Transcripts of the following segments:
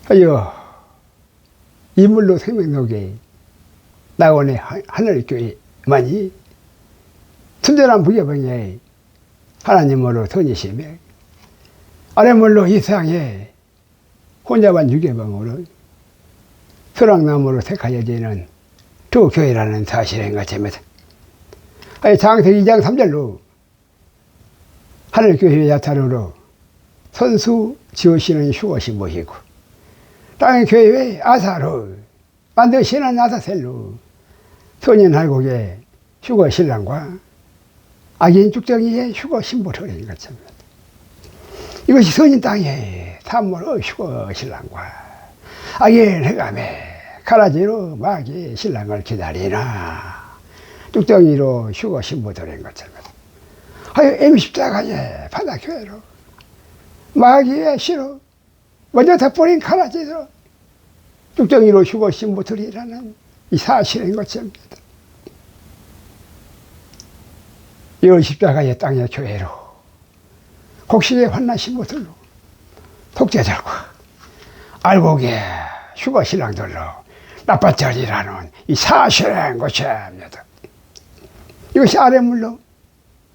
하여 이물로 생명록에 나원의 하늘교회만이 순전한 부여병에 하나님으로 선이시며 아래물로 이 세상에 혼자만 유괴병으로 설왕나무로 택하여지는 두 교회라는 사실인 것입니다. 장세기 2장 3절로 하늘교회의 야타로로 선수 지으시는 휴것이 무엇이고 땅의 교회의 아사로 만드시는 아사셀로 소년할곡의 휴거 신랑과 악인 죽정이의 휴거 신부를 하는 것입니다. 이것이 선인 땅의 산모로 휴거 신랑과 악인 해감에 가라지로 마귀의 신랑을 기다리나 죽정이로 휴거 신부들인 것입니다. 하여 M14가의 바다교회로 마귀의 시로 먼저 덮어버린 가라지로 죽정이로 휴거 신부들이라는 이 사실인 것입니다. 이 십자가의 땅의 교회로 곡식의 환난 신부들로 독재자과 알곡의 휴거 신랑들로 나빠짜리라는 이 사실인 것입니다. 이것이 아래물로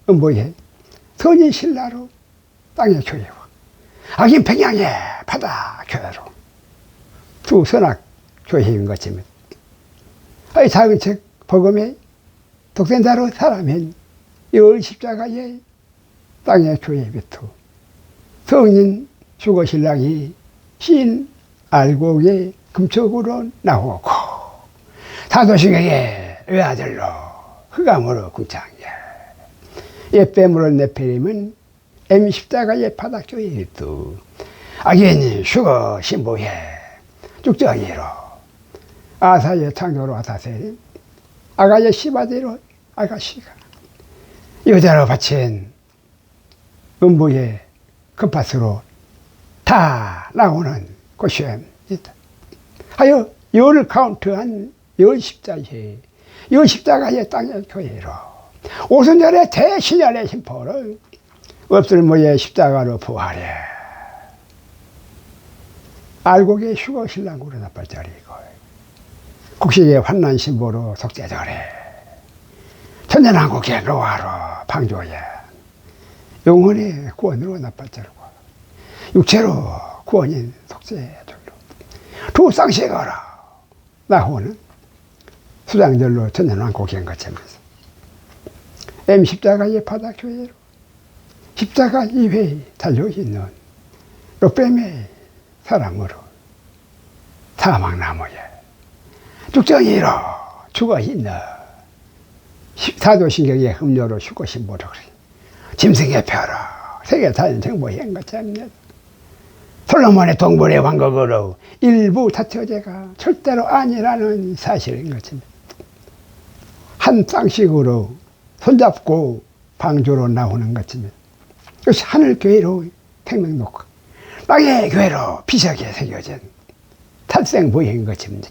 음보의 선인 신라로 땅의 교회와 악인 평양의 바다 교회로 두 선악 교회인 것입니다. 이 작은 책 복음의 독생자로 사람인 이 십자가의 땅의 교회부터 성인 휴거신랑이 신 알곡의 금쪽으로 나오고 사도신경의 외아들로 흑암으로 궁창해 옛뱀으로 네페림은 M14가의 바다교회에도 악인 휴거 신부의 죽정이로 아사의 창조로 아사셀 아가의 시바대로 아가씨가 여자로 바친 음부의 금파스로 다 나오는 곳입니다. 하여 열 카운트한 열 십자가의 땅의 교회로 오순절의 대신혈의 심포를 없을모의 십자가로 부활해 알곡의 휴거 신랑으로 나팔자리고 곡식의 환난 신보로 속죄절에 천년왕국의 노아로 방조에 영혼의 구원으로 나팔자르고 육체로 구원인 속죄절로 두 쌍식으로 나오는 수장절로 천년왕국인 것입니다. M14가의 바다교회로 십자가 이외에 달려있는 롯뱀의 사람으로 사망나무에 죽정이로 죽어있는 사도신경의 흠료로 휴거신부로 짐승의 표로 세계사전 정보인 것입니다. 솔로몬의 동물의 왕국으로 일부 다처제가 절대로 아니라는 사실인 것입니다. 한 쌍식으로 손잡고 방조로 나오는 것입니다. 이것이 하늘교회로 생명놓고 땅의 교회로 비석에 새겨진 탈생부인 것입니다.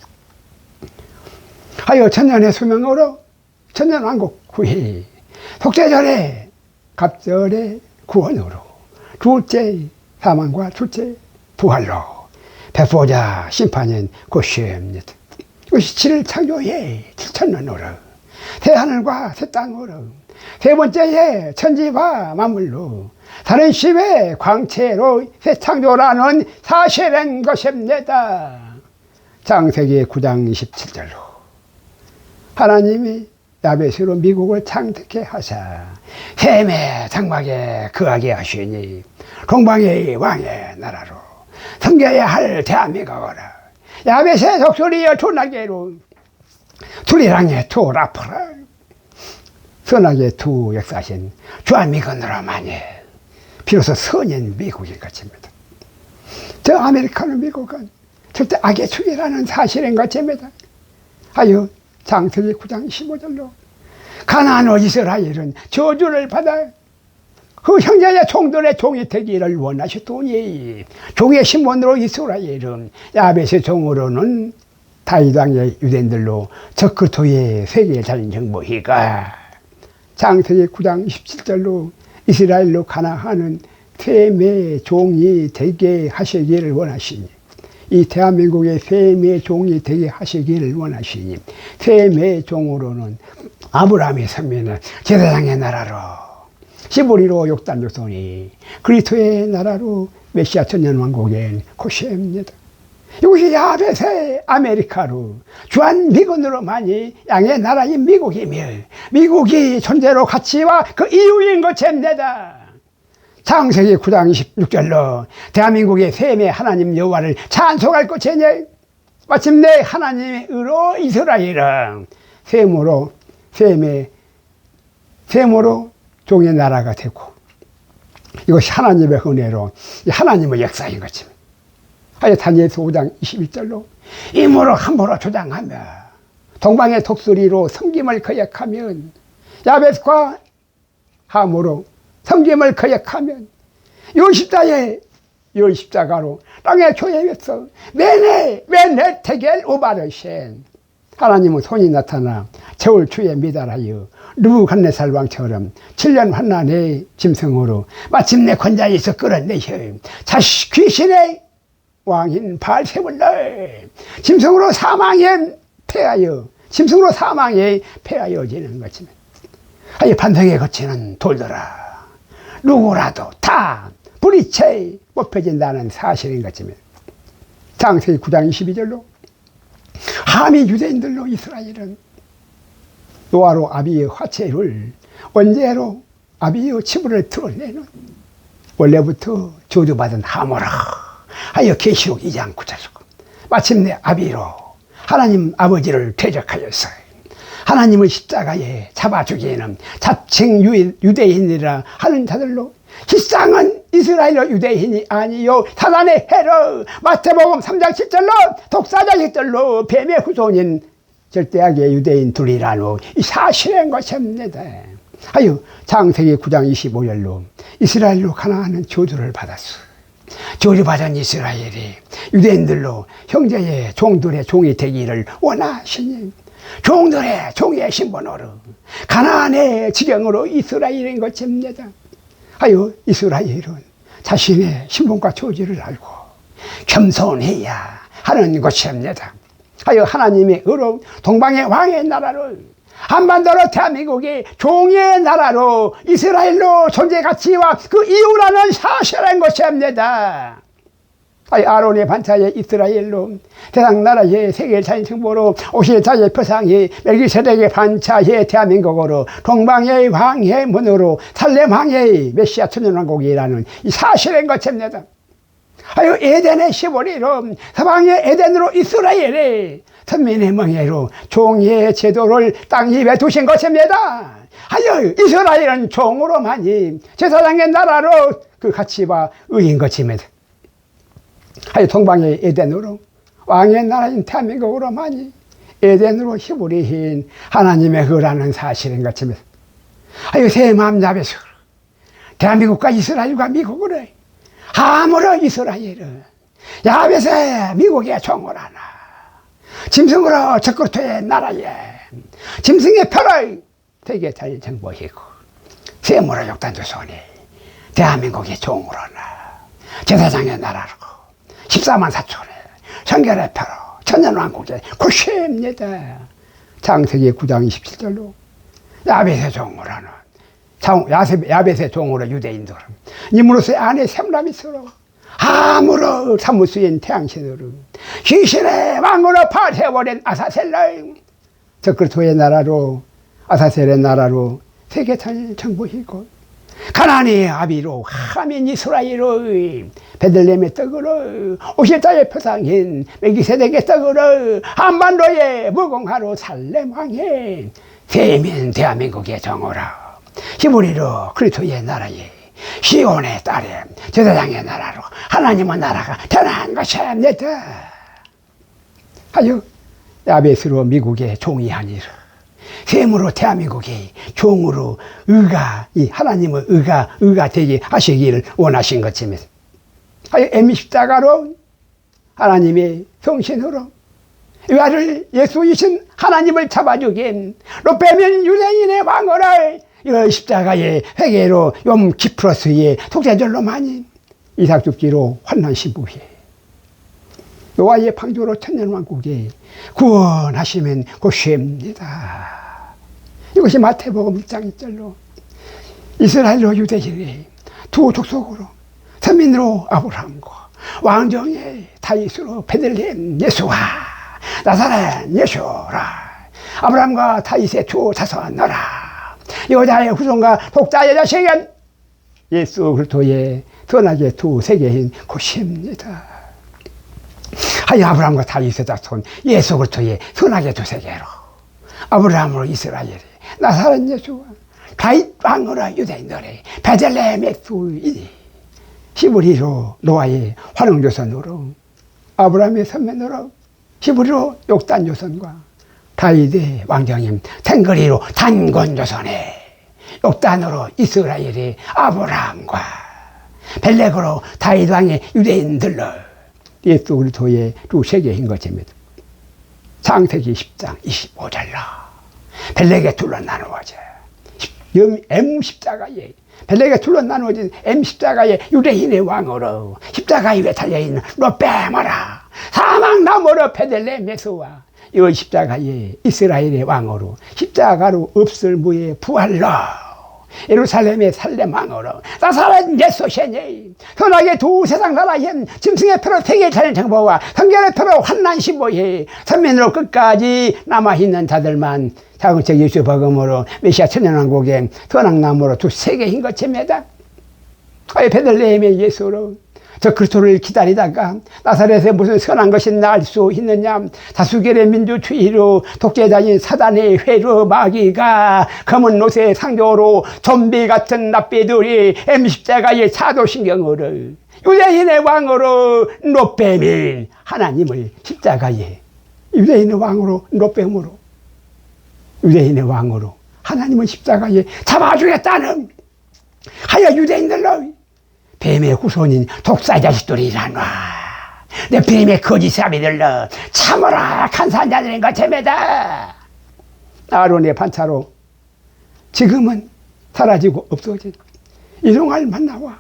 하여 천년의 수명으로 천년왕국 후에 속죄절의 갑절의 구원으로 둘째 사망과 둘째 부활로 배포자 심판인 곳입니다. 이것이 7일 창조의 7천년으로 새하늘과 새 땅으로 세 번째의 천지와 만물로 다른 십의 광채로 새 창조라는 사실인 것입니다. 창세기 9장 27절로 하나님이 야벳으로 미국을 창택해 하사 셈의 장막에 거하게 하시니 동방의 왕의 나라로 섬겨야 할 대한민국으로 야벳의 독수리여 두날개로 두리랑의 두 라프라 선악의 두 역사신 주한미군으로만이 비로소 선인 미국인 것입니다. 저 아메리카노 미국은 절대 악의 축이라는 사실인 것입니다. 하여 창세기 9장 15절로 가나안 이스라엘은 저주를 받아 그 형제의 종들의 종이 되기를 원하셨더니 종의 신분으로 이스라엘은 야벳의 종으로는 다윗 왕의 유대인들로 적그토의 세계 전쟁모희가 창세기 9장 17절로 이스라엘로 가나안은 셈의 종이 되게 하시기를 원하시니 이 대한민국의 셈의 종이 되게 하시기를 원하시니 셈의 종으로는 아브라함이 섬기는 제사장의 나라로 시보리로 욕단조선이 그리스도의 나라로 메시아 천년왕국엔 고시입니다. 이곳이 야벳의 아메리카로 주한 미군으로 많이 양의 나라인 미국이며 미국이 존재로 가치와 그 이유인 것입니다. 창세기 9장 26절로 대한민국의 셈의 하나님 여호와를 찬송할 것이니 마침내 하나님의 의로 이스라엘은 셈으로 종의 나라가 되고 이것이 하나님의 은혜로 하나님의 역사인 것입니다. 하여 다니엘서 5장 21절로 임으로 함부로 조장하며 동방의 독수리로 섬김을 거역하면 야벳과 함으로 섬김을 거역하면 요 십자가로 땅에 조여했어 메네 테겔 오바르셴 하나님은 손이 나타나 저울 주에 미달하여 느부갓네살 왕처럼 7년 환난의 짐승으로 마침내 권자에서 끌어내셔 귀신의 왕인 바알세불을 짐승으로 사망에 패하여지는 것입니다. 아니 반석에 거치는 돌들아 누구라도 다 불이체 뽑혀진다는 사실인 것입니다. 창세기 9장 22절로 함이 유대인들로 이스라엘은 노아로 아비의 화채를 원죄로 아비의 치부를 드러내는 원래부터 저주받은 함으로 하여 계시록 2장 9절로 마침내 아비로 하나님 아버지를 대적하였어 하나님을 십자가에 잡아 죽이는 자칭 유대인이라 하는 자들로 실상은 이스라엘로 유대인이 아니요 사단의 해로 마태복음 3장 7절로 독사자 10절로 뱀의 후손인 절대악의 유대인 둘이라노 이 사실인 것입니다. 하여 창세기 9장 25절로 이스라엘로 가나안은 저주를 받았어. 저주받은 이스라엘이 유대인들로 형제의 종들의 종이 되기를 원하시니 종들의 종의 신분으로 가나안의 지경으로 이스라엘인 것입니다. 하여 이스라엘은 자신의 신분과 조지를 알고 겸손해야 하는 것입니다. 하여 하나님의 의로운 동방의 왕의 나라를 한반도로 대한민국이 종의 나라로 이스라엘로 존재 가치와 그 이유라는 사실인 것입니다. 아론의 반차에 이스라엘로 대상 나라의 세계 자연 정보로 오실 자의 표상이 멜기세덱의 반차에 대한민국으로 동방의 왕의 문으로 살렘 왕의 메시아 천년왕국이라는 이 사실인 것입니다. 하여 에덴의 시보리로 서방의 에덴으로 이스라엘이 선민의 멍에로 종의 제도를 땅 입에 두신 것입니다. 하여 이스라엘은 종으로만이 제사장의 나라로 그 가치와 의인 것입니다. 하여 동방의 에덴으로 왕의 나라인 대한민국으로만이 에덴으로 히브리인 하나님의 의라는 사실인 것입니다. 하여 새 마음 야벳으로 대한민국과 이스라엘과 미국으로 함으로 이스라엘은 야벳의 미국의 종을 하나 짐승으로 적그리스도의 나라에 짐승의 표를 세계 잘 정복이고 셈으로 욕단조선이 대한민국의 종으로 하나 제사장의 나라로 14만 4천에 성결의 표로 천년왕국의 고시입니다. 창세기 9장 27절로 야벳의 종으로 하는 야벳의 종으로 유대인들은 니므롯의 아내 셈라미스로 함으로 사무수인 태양신으로 귀신의 왕으로 파세버린 아사셀로 적그리스도의 나라로 아사셀의 나라로 세계천을 정복이고 가나안의 아비로 하민 이스라엘로 베들레헴의 떡으로 오실 자의 표상인 멜기세덱의 떡으로 한반도의 무공하로 살렘 왕의 세민 대한민국의 정오라 히브리로 그리스도의 나라에 시온의 딸에 제사장의 나라로 하나님의 나라가 태어난 것입니다. 하여 야벳으로 미국의 종이 아니라 셈으로 대한민국의 종으로 이 하나님의 의가 되게 하시기를 원하신 것입니다. 하여 십자가로 하나님의 성신으로 이 아들 예수이신 하나님을 잡아주긴 로페민 유대인의 왕을 이 십자가의 회개로 욤 키프로스의 속죄절로 많이 이삭 죽기로 환난 신부에 노아의 방주로 천년왕국에 구원하시면 곧입니다. 이것이 마태복음 1장 1절로 이스라엘로 유대인의 두 족속으로 선민으로 아브라함과 왕정의 다윗으로 베들레헴 예수와 나사렛 예수라. 아브라함과 다윗의 두 자손너라. 여자의 후손과 독자의 자식은 예수 그리스도의 선하게 두 세계인 곳입니다. 하여 아브라함과 다윗의 자손 예수 그리스도의 선하게 두 세계로 아브라함으로 이스라엘이 나사렛 예수와 다윗 왕으로 유대인들의 베들레헴의 수인이 히브리로 노아의 환웅조선으로 아브라함의 선면으로 히브리로 욕단조선과 다윗의 왕정인 탱거리로 단곤조선에 욕단으로 이스라엘의 아브라함과 벨렉으로 다윗 왕의 유대인들로 예수 그리스도의 두 세계인 것입니다. 창세기 10장 25절로 벨렉에 둘러 나누어져 M 십자가에 벨렉에 둘러 나누어진 M 십자가의 유대인의 왕으로 십자가 위에 달려있는 롯뱀어라 사망나무로 베들레헴 예수와 이 십자가의 이스라엘의 왕으로 십자가로 없을 무의 부활로 예루살렘의 살렘왕으로 나사렛 예수시니 선하게 두 세상 나라의 짐승의 표로 세계 자연 정보와 성결의 표로 환난 신보에 선민으로 끝까지 남아있는 자들만 자궁책 예수 복음으로 메시아 천년왕국의 선악나무로 두 세계인 것입니다. 베들레헴의 예수로 저 그리스도를 기다리다가 나사렛에 무슨 선한 것이 날 수 있느냐. 다수결의 민주주의로 독재자인 사단의 회로 마귀가 검은 옷의 상조로 좀비 같은 납비들이 M십자가의 사도신경으로 유대인의 왕으로 롯뱀이 하나님을 십자가에 유대인의 왕으로 롯뱀으로 유대인의 왕으로 하나님을 십자가에 잡아주겠다는 하여 유대인들로 뱀의 후손인 독사 자식들이라노 네피림의 거짓 사비들로 참으라 간사한 자들인 것입니다. 아론의 반차로 지금은 사라지고 없어진 일용할 만나와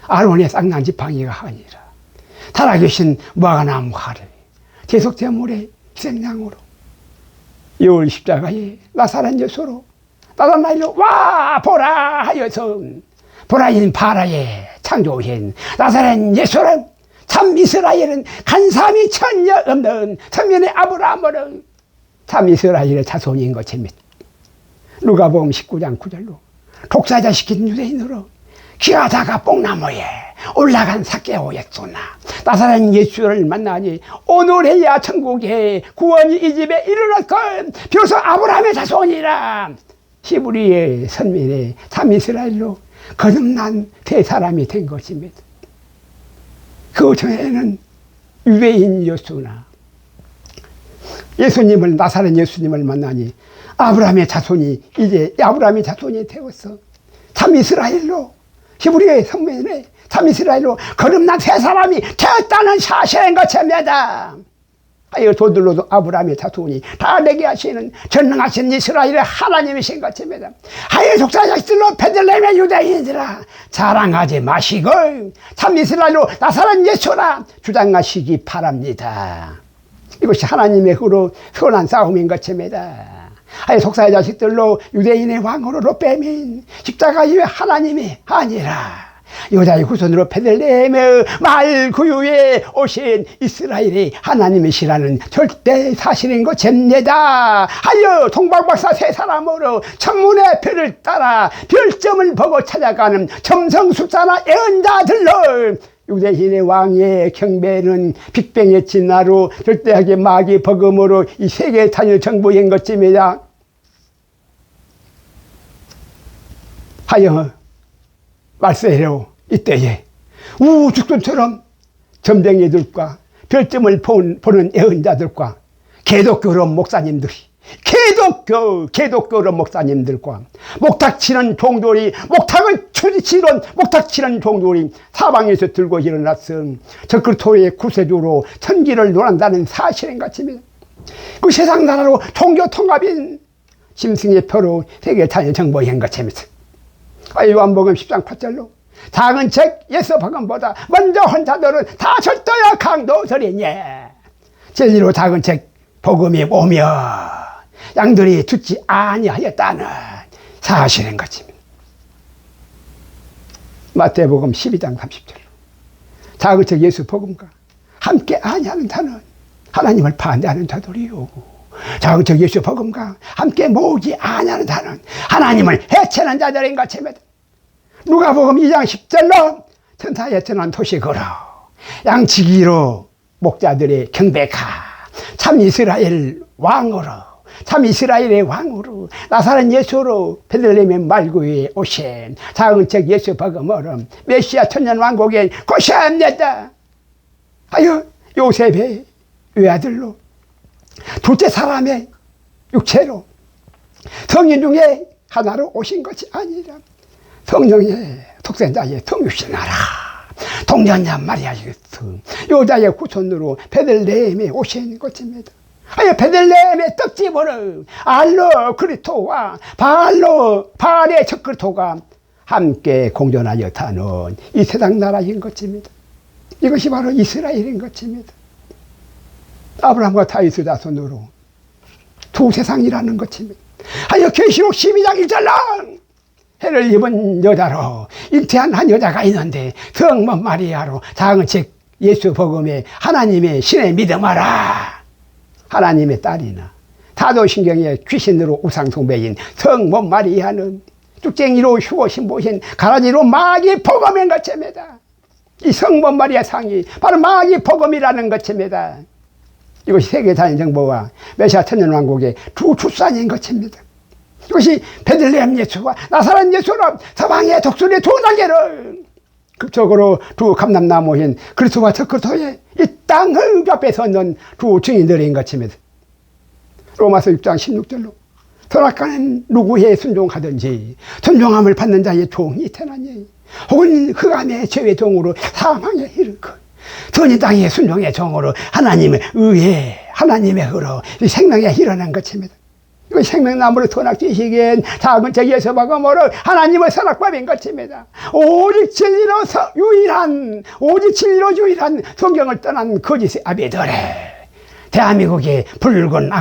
아론의 쌍난 지팡이가 아니라 살아계신 무화과나무 화를 계속 제물의 희생양으로 여울 십자가에 나사렛 예수로 나사렛로 와 보라 하여서 보라인 바라의 창조인 나사렛 예수는 참 이스라엘은 간삼이 천녀 없는 천면의 아브라함은 참 이스라엘의 자손인 것입니다. 누가복음 19장 9절로 독사자시킨 유대인으로 귀하다가 뽕나무에 올라간 삭개오였소나 나사렛 예수를 만나니 오늘에야 천국에 구원이 이 집에 이르렀건 비로소 아브라함의 자손이라 히브리의 선민의 참 이스라엘로 거듭난 새 사람이 된 것입니다. 그 전에는 유대인 예수나 예수님을 나사렛 예수님을 만나니 아브라함의 자손이 이제 아브라함의 자손이 되었어. 참 이스라엘로 히브리의 선민의 참 이스라엘로 거듭난 새 사람이 되었다는 사실인 것입니다. 하여 도들로도 아브라함의 자손이 다 되게 하시는 전능하신 이스라엘의 하나님이신 것입니다. 하여 독사자식들로 베들레헴의 유대인들아 자랑하지 마시고 참 이스라엘로 나사렛 예수라 주장하시기 바랍니다. 이것이 하나님의 후로 선한 싸움인 것입니다. 하여 독사의 자식들로 유대인의 왕으로 롯뱀인 십자가 이외 하나님이 아니라 여자의 후손으로 베들레헴의 마을 구유에 오신 이스라엘이 하나님이시라는 절대 사실인 것입니다. 하여 동방박사 세 사람으로 천문의 별을 따라 별점을 보고 찾아가는 점성술사나 예언자들로 유대인의 왕의 경배는 빅뱅의 진화로 절대하게 마귀 버금으로 이 세계 단일 정부인 것입니다. 하여 말세로 이때에 우주선처럼 점쟁이들과 별점을 보는 예언자들과 개독교론 목사님들이 개독교론 목사님들과 목탁치는 종들이 목탁을 추리치는 목탁치는 종들이 사방에서 들고 일어났어 저 그리스도의 구세주로 천기를 논한다는 사실인 것입니다. 그 세상 나라로 종교 통합인 짐승의 표로 세계 자연 정보인 것입니다. 요한복음 10장 8절로 작은 책 예수 복음보다 먼저 한 자들은 다 절도야 강도들이니 진리로 작은 책 복음이 오며 양들이 듣지 아니하였다는 사실인 것입니다. 마태복음 12장 30절로 작은 책 예수 복음과 함께 아니하는 자는 하나님을 반대하는 자들이요, 작은 책 예수 복음과 함께 모으지 아니하는 자는 하나님을 해치는 자들인 것입니다. 누가복음 2장 10절로 천사의 전한 도시 걸어 양치기로 목자들의 경배가 참 이스라엘 왕으로, 참 이스라엘의 왕으로 나사렛 예수로 베들레헴의 말구에 오신 작은 책 예수 복음으로 메시아 천년 왕국에 고시합니다. 아유, 요셉의 외아들로 둘째 사람의 육체로 성인 중에 하나로 오신 것이 아니라 성령의 독생자의 성육신하라 동전녀 마리아 예수 여자의 후손으로 베들레헴에 오신 것입니다. 아예 베들레헴의 떡집으로 알로 그리스도와 바알의 적그리스도가 함께 공존하여 타는 이 세상 나라인 것입니다. 이것이 바로 이스라엘인 것입니다. 아브라함과 다윗의 자손으로 두 세상이라는 것입니다. 하여 계시록 12장 1절로 해를 입은 여자로 잉태한 한 여자가 있는데 성모 마리아로 작은 책 예수 복음에 하나님의 신의 믿음하라. 하나님의 딸이나 사도신경의 귀신으로 우상숭배인 성모 마리아는 쭉쟁이로 휴고 신보신 가라지로 마귀 복음인 것입니다. 이 성모 마리아 상이 바로 마귀 복음이라는 것입니다. 이것이 세계사인 정보와 메시아 천년왕국의 두 출산인 것입니다. 이것이 베들레헴 예수와 나사렛 예수로 서방의 독수리 두 날개를 급적으로 두 감람나무인 그리스도와 적그리스도의 이 땅을 앞에 서는 두 증인들인 것입니다. 로마서 6장 16절로 선악과는 누구에 순종하든지 순종함을 받는 자의 종이 되나니 혹은 흑암의 죄의 종으로 사망에 이르고 선인 땅의 순종의 종으로 하나님의 의에 하나님의 흐로 생명에 이르는 것입니다. 이거 생명나무를 선악지시기엔 작은 책 예수 복음으로 하나님의 선악법인 것입니다. 오직 진리로 유일한 성경을 떠난 거짓의 아비들의 대한민국의 붉은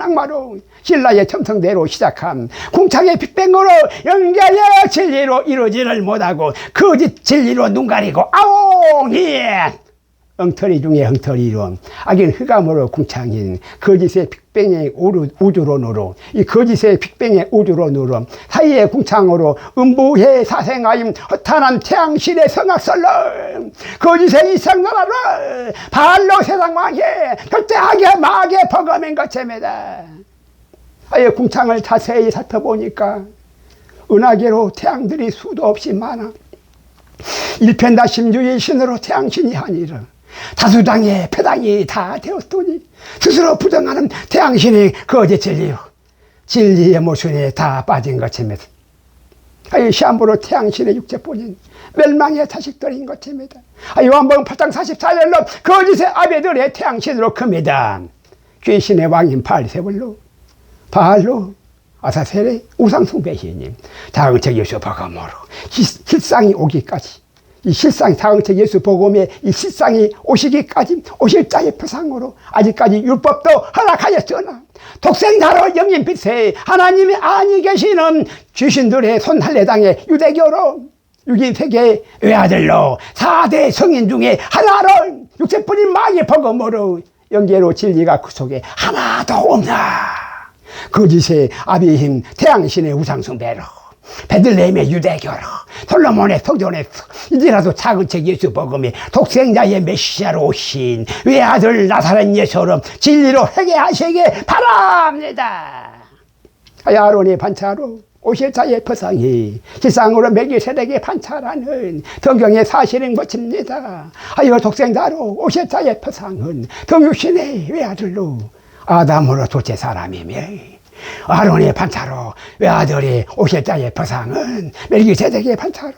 악마로 신라의 첨성대로 시작한 궁창의 빅뱅으로 연결의 진리로 이루지를 못하고 거짓 진리로 눈 가리고 아옹이 엉터리 중에 엉터리로 악인 흑암으로 궁창인 거짓의 빅뱅의 우주론으로 이 거짓의 빅뱅의 우주론으로 사이의 궁창으로 음부의 사생아임 허탄한 태양신의 성악설로 거짓의 이상나라로 바알로 세상왕의 절대하게 마귀의 복음인 것입니다. 아예 궁창을 자세히 살펴보니까 은하계로 태양들이 수도 없이 많아 일편다심주의 신으로 태양신이 아니라 다수당의 패당이 다 되었더니 스스로 부정하는 태양신의 거짓 진리의 모순에 다 빠진 것입니다. 시한부로 태양신의 육체뿐인 멸망의 자식들인 것입니다. 요한복음 8장 44절로 거짓의 아비들의 태양신으로 큽니다. 귀신의 왕인 바알세불로 바알로 아사셀의 우상숭배신님 작은 책 예수 복음으로 실상이 오기까지 이 실상 작은 책 예수 복음의 이 실상이 오시기까지 오실 자의 표상으로 아직까지 율법도 허락하였으나 독생자로 영인 빛에 하나님이 아니 계시는 귀신들의 손할례당의 유대교로 6인 세계의 외아들로 4대 성인 중에 하나로 육체뿐인 마귀의 복음으로 영계로 진리가 그 속에 하나도 없나 거짓의 아비힘 태양신의 우상숭배로 베들레헴의 유대교로 솔로몬의 성전에서 이제라도 작은 책 예수 복음에 독생자의 메시아로 오신 외아들 나사렛 예수로 진리로 회개하시기 바랍니다. 아론의 반차로 오실 자의 표상이 실상으로 멜기세덱의 반차라는 성경의 사실인 것입니다. 독생자로 오실 자의 표상은 성육신의 외아들로 아담으로 둘째 사람이며 아론의 반차로 외아들이 오실 자의 표상은 멜기세덱의 반차로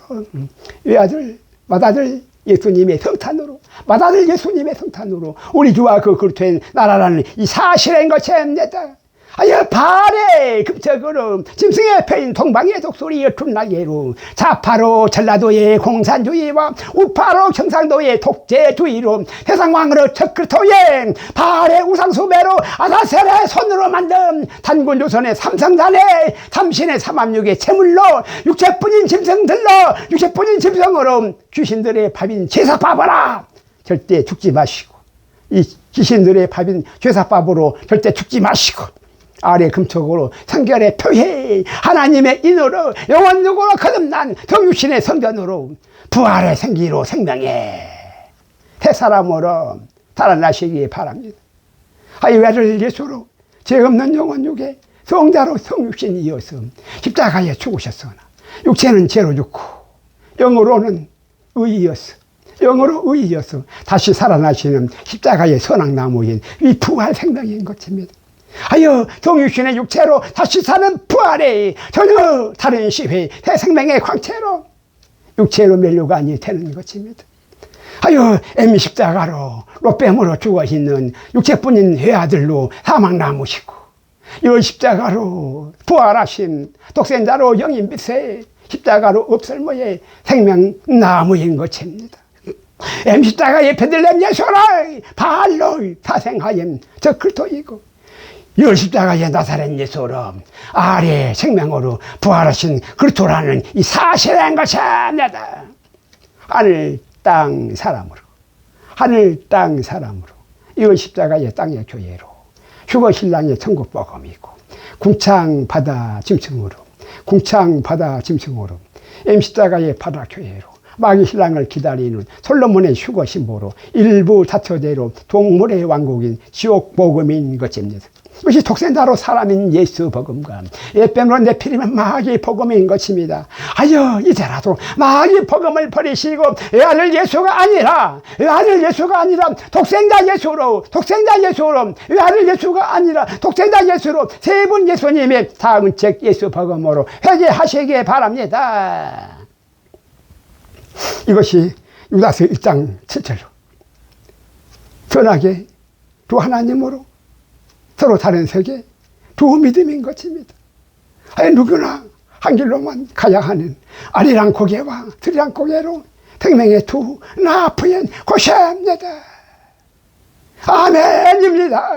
외아들 맏아들 예수님의 성탄으로 맏아들 예수님의 성탄으로 우리 주와 그 그리스도의 나라라는 이 사실인 것입니다. 아여 발에 금적으로 짐승의 패인 동방의 독수리 여춤 날개로 좌파로 전라도의 공산주의와 우파로 경상도의 독재주의로 해상왕으로 척글토행 발에 우상수배로 아사셀의 손으로 만든 단군조선의 삼성산에 삼신의 삼합육의 채물로 육체뿐인 짐승들로 육체뿐인 짐승으로 귀신들의 밥인 제사밥하라 절대 죽지 마시고 이 귀신들의 밥인 제사밥으로 절대 죽지 마시고 아래 금촉으로 성결의 표해 하나님의 인으로 영원육으로 거듭난 정육신의 성전으로 부활의 생기로 생명의 새사람으로 살아나시기 바랍니다. 외를 예수로 죄 없는 영원육에 성자로 성육신이 이어서 십자가에 죽으셨으나 육체는 죄로 죽고 영으로는 의이었어. 영으로 의이어서 다시 살아나시는 십자가의 선악나무인 이 부활 생명인 것입니다. 성육신의 육체로 다시 사는 부활의 전혀 다른 시회 새 생명의 광채로 육체로 멸류가 아니 되는 것입니다. 십자가로 롯뱀으로 죽어 있는 육체뿐인 회아들로 사망나무시고 이 십자가로 부활하신 독생자로 영인빛의 십자가로 없을모의 생명나무인 것입니다. 십자가의 베들레헴 예수라 발로 타생하여 적글토이고 이 십자가의 나사렛 예수로 아래 생명으로 부활하신 그리스도라는 이 사실한 것입니다. 하늘 땅 사람으로 하늘 땅 사람으로 이 십자가의 땅의 교회로 휴거신랑의 천국 복음이고 궁창 바다 짐승으로 궁창 바다 짐승으로 십자가의 바다 교회로 마귀 신랑을 기다리는 솔로몬의 휴거 신보로 일부 다처제로 동물의 왕국인 지옥 복음인 것입니다. 이것이 독생자로 사람인 예수 복음과 예뱀으로 내피리면 마귀 복음인 것입니다. 이제라도 마귀 복음을 버리시고 외아들 예수가 아니라 독생자 예수로 외아들 예수가 아니라 독생자 예수로 세 분 예수님의 사은책 예수 복음으로 회개하시기 바랍니다. 이것이 유다서 1장 7절로 선하게 두 하나님으로 서로 다른 세계 두 믿음인 것입니다. 누구나 한 길로만 가야 하는 아리랑 고개와 드리랑 고개로 생명의 두 나프엔 고시합니다. 아멘입니다.